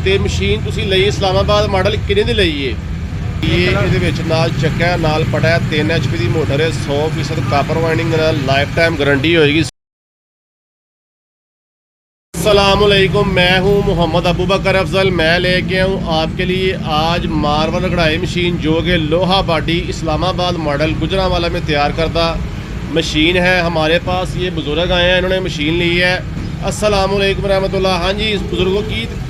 ਤੇ ਮਸ਼ੀਨ ਤੁਸੀਂ ਲਈ ਇਸਲਾਮਾਬਾਦ ਮਾਡਲ ਕਿੰਨੇ ਦੀ ਲਈ ਏ? ਇਹ ਇਹਦੇ ਵਿੱਚ ਨਾਲ ਚੱਕਾ ਨਾਲ ਪੜਾ 3 HP ਦੀ ਮੋਟਰ ਹੈ 100% ਕਾਪਰ ਵਾइंडिंग ਨਾਲ लाइफ टाइम गारंटी होएगी। अस्सलामुअलैकुम, मैं हूं मोहम्मद अबू बकर अफजल। मैं लेके आऊँ आपके लिए आज मार्बल कढ़ाई मशीन जो कि लोहा बाडी इस्लामाबाद मॉडल गुजरांवाला में तैयार करता मशीन है। हमारे पास ये बुजुर्ग आए हैं, इन्होंने मशीन ली है। अस्सलामुअलैकुम रहमतुल्लाह। हाँ जी, इस बुजुर्गों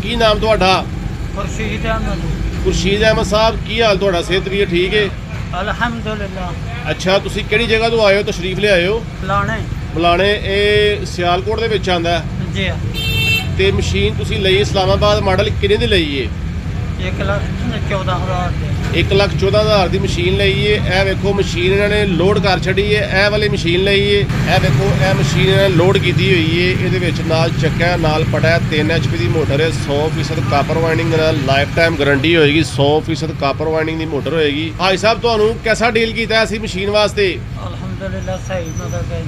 की नाम ਤੁਹਾਡਾ? खुर्शीद अहमद। खुर्शीद अहमद साहब, की हाल ਤੁਹਾਡਾ? ਸਿਹਤ ਵੀ ਠੀਕ ਹੈ? अल्हम्दुलिल्लाह। ਅੱਛਾ, ਤੁਸੀਂ ਕਿਹੜੀ ਜਗ੍ਹਾ ਤੋਂ ਆਏ ਹੋ, ਤਸ਼ਰੀਫ ਲਿਆਏ ਹੋ? लाने ਬੁਲਾਣੇ। ਇਹ ਸਿਆਲਕੋਟ ਦੇ ਵਿੱਚ ਆਂਦਾ जी ਤੇ ਮਸ਼ੀਨ ਤੁਸੀਂ ਲਈ ਇਸਲਾਮਾਬਾਦ ਮਾਡਲ ਕਿੰਨੇ ਦੀ ਲਈ ਏ? 1,14,000 ਦੇ। 1,14,000 ਦੀ ਮਸ਼ੀਨ ਲਈ ਏ। ਇਹ ਵੇਖੋ ਮਸ਼ੀਨ ਇਹਨਾਂ ਨੇ ਲੋਡ ਕਰ ਛੱਡੀ ਏ। ਇਹ ਵਾਲੀ ਮਸ਼ੀਨ ਲਈ ਏ। ਇਹ ਵੇਖੋ ਇਹ ਮਸ਼ੀਨ ਇਹਨਾਂ ਨੇ ਲੋਡ ਕੀਤੀ ਹੋਈ ਏ। ਇਹਦੇ ਵਿੱਚ ਨਾਲ ਚੱਕਾ ਨਾਲ ਪੜਾ 3 HP ਦੀ ਮੋਟਰ ਹੈ 100% ਕਾਪਰ ਵਾइंडिंग ਨਾਲ ਲਾਈਫ ਟਾਈਮ ਗਾਰੰਟੀ ਹੋਏਗੀ। 100% ਕਾਪਰ ਵਾइंडिंग ਦੀ ਮੋਟਰ ਹੋਏਗੀ। ਭਾਈ ਸਾਹਿਬ, ਤੁਹਾਨੂੰ ਕਿਹਦਾ ਡੀਲ ਕੀਤਾ ਸੀ ਮਸ਼ੀਨ ਵਾਸਤੇ? अल्हम्दुलिल्लाह सही मतलब है।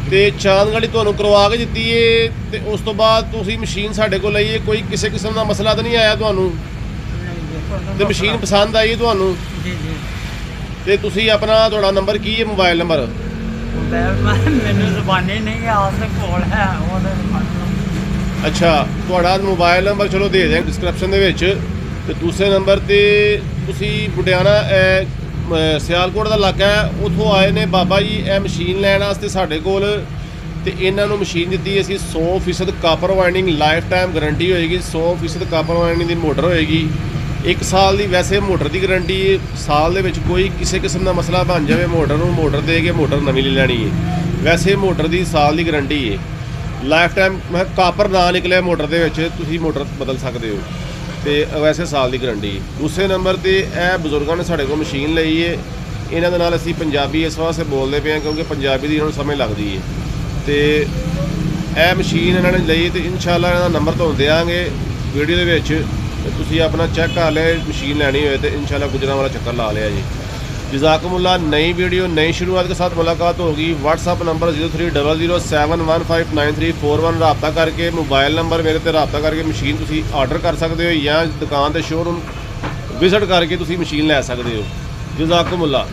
ਤੇ ਚਾਂਦਗੜੀ ਤੁਹਾਨੂੰ ਕਰਵਾ ਕੇ ਦਿੱਤੀ ਏ ਤੇ ਉਸ ਤੋਂ ਬਾਅਦ ਤੁਸੀਂ ਮਸ਼ੀਨ ਸਾਡੇ ਕੋਲ ਲਈ ਏ। ਕੋਈ ਕਿਸੇ ਕਿਸਮ ਦਾ ਮਸਲਾ ਤਾਂ ਨਹੀਂ ਆਇਆ ਤੁਹਾਨੂੰ? ਤੇ ਮਸ਼ੀਨ ਪਸੰਦ ਆਈ ਤੁਹਾਨੂੰ? जी जी। ਤੇ ਤੁਸੀਂ ਆਪਣਾ ਤੁਹਾਡਾ ਨੰਬਰ ਕੀ ਹੈ, ਮੋਬਾਈਲ ਨੰਬਰ? मैंने जुबानी नहीं है, आपसे कॉल है ਅੱਛਾ, ਤੁਹਾਡਾ ਮੋਬਾਈਲ ਨੰਬਰ ਚਲੋ ਦੇ ਦਿਆਂਗੇ ਡਿਸਕ੍ਰਿਪਸ਼ਨ ਦੇ ਵਿੱਚ। ਤੇ ਦੂਸਰੇ ਨੰਬਰ ਤੇ ਤੁਸੀਂ ਬੁਟਿਆਣਾ ਸਿਆਲਕੋਟ ਦਾ ਇਲਾਕਾ ਹੈ, ਉੱਥੋਂ ਆਏ ਨੇ ਬਾਬਾ ਜੀ ਇਹ ਮਸ਼ੀਨ ਲੈਣ ਵਾਸਤੇ ਸਾਡੇ ਕੋਲ। ਤੇ ਇਹਨਾਂ ਨੂੰ ਮਸ਼ੀਨ ਦਿੱਤੀ ਅਸੀਂ 100% ਕਾਪਰ ਵਾइंडिंग ਲਾਈਫ ਟਾਈਮ ਗਾਰੰਟੀ ਹੋਏਗੀ। 100% ਕਾਪਰ ਵਾइंडिंग ਦੀ ਮੋਟਰ ਹੋਏਗੀ। 1 ਸਾਲ ਦੀ ਵੈਸੇ ਮੋਟਰ ਦੀ ਗਾਰੰਟੀ ਹੈ। ਸਾਲ ਦੇ ਵਿੱਚ ਕੋਈ ਕਿਸੇ ਕਿਸਮ ਦਾ ਮਸਲਾ ਬਣ ਜਾਵੇ ਮੋਟਰ ਨੂੰ, ਮੋਟਰ ਦੇ ਕੇ ਮੋਟਰ ਨਵੀਂ ਲੈ ਲੈਣੀ ਹੈ। ਵੈਸੇ ਮੋਟਰ ਦੀ ਸਾਲ ਦੀ ਗਾਰੰਟੀ ਹੈ। ਲਾਈਫ ਟਾਈਮ ਮੈਂ ਕਾਪਰ ਨਾ ਨਿਕਲਿਆ ਮੋਟਰ ਦੇ ਵਿੱਚ ਤੁਸੀਂ ਮੋਟਰ ਬਦਲ ਸਕਦੇ ਹੋ। ਤੇ ਵੈਸੇ ਸਾਲ ਦੀ ਗਾਰੰਟੀ। ਦੂਸਰੇ ਨੰਬਰ ਤੇ ਇਹ ਬਜ਼ੁਰਗਾਂ ਨੇ ਸਾਡੇ ਕੋਲ ਮਸ਼ੀਨ ਲਈ ਹੈ। ਇਹਨਾਂ ਦੇ ਨਾਲ ਅਸੀਂ ਪੰਜਾਬੀ ਇਸ ਵਾਸਤੇ ਬੋਲਦੇ ਪਏ ਹਾਂ ਕਿਉਂਕਿ ਪੰਜਾਬੀ ਦੀ ਇਹਨਾਂ ਨੂੰ ਸਮਝ ਲੱਗਦੀ ਹੈ। ਤੇ ਇਹ ਮਸ਼ੀਨ ਇਹਨਾਂ ਨੇ ਲਈ ਤੇ ਇਨਸ਼ਾਅੱਲਾ ਇਹਨਾਂ ਦਾ ਨੰਬਰ ਤੁਹਾਨੂੰ ਦੇਵਾਂਗੇ ਵੀਡੀਓ ਦੇ ਵਿੱਚ। ਤੇ ਤੁਸੀਂ ਆਪਣਾ ਚੈੱਕ ਕਰ ਲਿਆ, मशीन लेनी हो तो इंशाल्लाह गुजरांवाला चक्कर ला लिया जी। जज़ाकुमुल्लाह। नई वीडियो नई शुरुआत के साथ मुलाकात होगी। व्हाट्सअप नंबर 0300715341 रबता करके मोबाइल नंबर मेरे ते रबता करके मशीन तुसी आर्डर कर सकते हो या दुकान ते शोरूम विजिट करके तुसी मशीन लै सकते हो। जज़ाकुमुल्लाह।